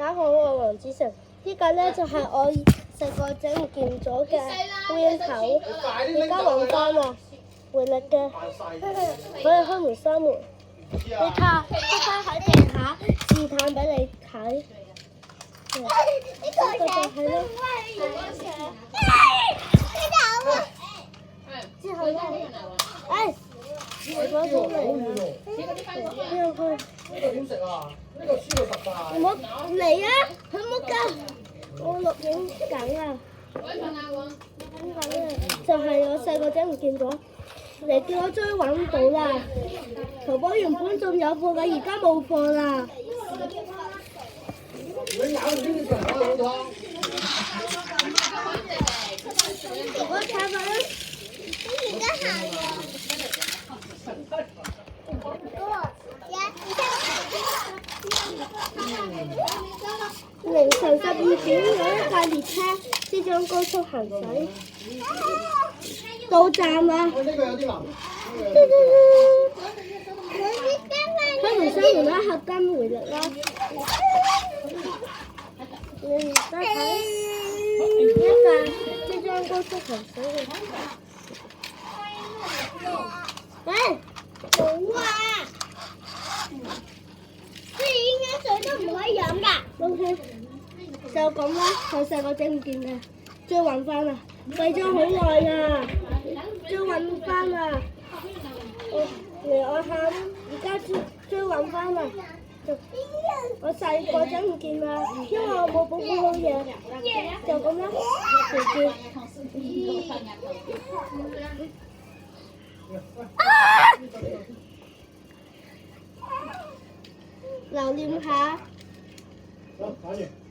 大家好，我係黃子成。呢個咧就係我細個整唔見咗嘅烏蠅頭，而家揾翻啦，回力嘅，可以開門閂門。你睇，執翻喺地下示範俾你睇。呢個就係咯。之後咧，我攞出嚟啦。邊個開？呢個點食啊？呢個黐到實㗎。唔好嚟啊！佢冇㗎，我錄影緊啊。呢個咧就係我細個整唔見咗，你叫我終於揾到啦。淘寶原本仲有貨㗎，而家冇貨啦。你咬唔知你食唔開好湯。我睇下啦。你而家行喎。凌晨12點有一架列車即將高速行駛，到站啦！呢個有啲難。開門閂門啦，合金回力啦！你而家睇一架即將高速行駛嘅。喂，冇啊！水都唔可以飲㗎。OK，就咁啦，我細個整唔見嘅，追揾翻啦，為咗好耐㗎，追揾翻啦。我喊，而家追揾翻啦。我細個整唔見啦，因為我冇保護好嘢，就咁啦，隨住。留念下。好，打完。